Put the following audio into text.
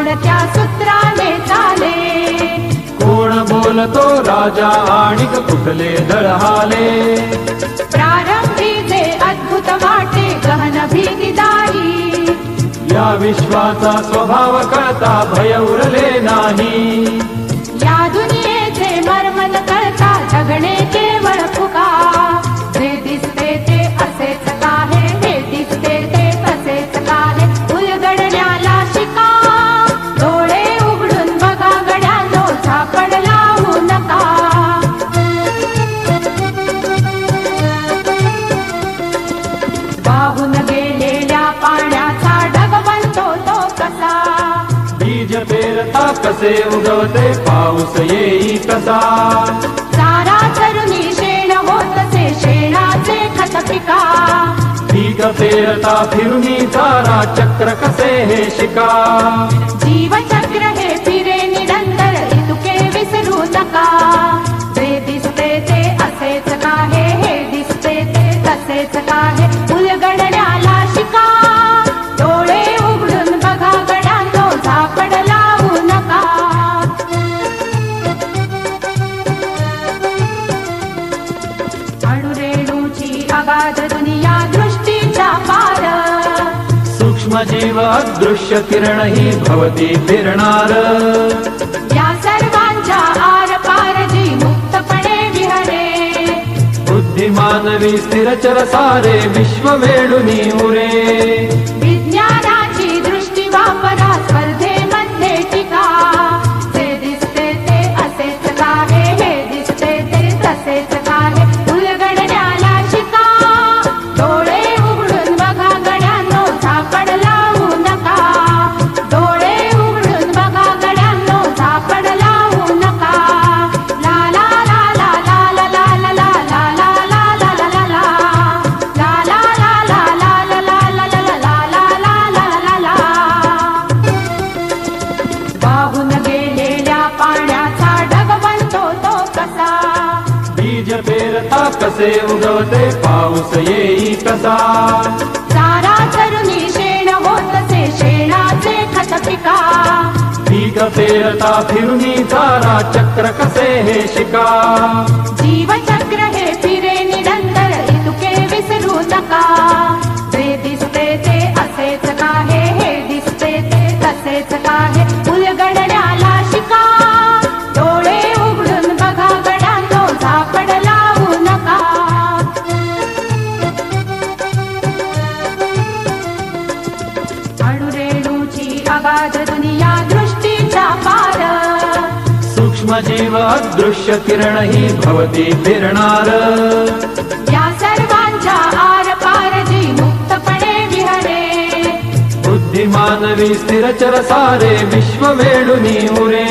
कोणत्या सूत्राने चाले, कोण बोलतो राजा आणि कुठले दळहाले, प्रारंभी जे अद्भुत वाटे गहन भीतीदायी, या विश्वाचा स्वभाव कळता भय उरले नाही, या दुनियेचे मर्म न कळता जगणे केवळ फुका, जे दिसते ते असेच काहे, हे दिसते ते असेच काहे, उलगडण्याला शिका, डोळे उघडून बघा गड्यानो, झापड लावू नका. वाहून गेलेल्या पाण्याचा ढग बनतो तो कसा, बीज पेरता कसे उगवते पाऊस येई कसा, चारा चरुनी शेण होतसे शेणाचे खत पिका, पीक पेरता फिरुनी चारा चक्र कसे हे शिका, जीवचक्र हे फिरे निरंतर इतुके विसरू नका, जे दिसते ते असेच काहे, हे दिसते ते तसेच काहे, उलगडण्याला शिका, डोळे उघडून बघा गड्यांनो, झापड लावू नका. अणुरेणूची अगाध दुनिया दृष्टीच्या पार, सूक्ष्म जीव अदृश्य किरण ही भवती फिरणार, या सर्वांच्या आर पार जी मुक्तपणे विहरे, बुद्धिमानवी स्थिरचर सारे विश्व वेडुनी उरे, विज्ञानाची दृष्टी वापरा स्पर्धेमध्ये टिका, जे दिसते ते असेच काहे, हे दिसते ते तसेच काहे, उलगडण्याला शिका, डोळे उघडून बघा गड्यांनो, झापड लावू नका, डोळे उघडून बघा गड्यांनो, झापड लावू नका. ला ला ला ला ला ला ला ला ला ला ला ला ला ला ला, ला ला ला ला ला ला ला ला ला ला ला ला ला ला. वाहून गेलेल्या पाण्याचा ढग बनतो तो कसा, बीज पेरता कसे उगवते पाऊस येई कसा, चारा चरुनी शेण होतसे शेणाचे खत पिका, पीक पेरता फिरुनी चारा चक्र कसे हे शिका, जीवचक्र हे फिरे निरंतर इतुके विसरू नका, जे दिसते ते असेच काहे, हे दिसते ते तसेच काहे, उलगडण्याला शिका, डोळे उघडून बघा गड्यांनो, झापड लावू नका. अणुरेणूची अगाध दुनिया दृष्टीच्या पार, सूक्ष्म जीव अदृश्य किरण ही भवती फिरणार, या सर्वांच्या आर पार जी मुक्तपणे विहरे, बुद्धिमानवी स्थिरचर सारे विश्व वेडुनी उरे,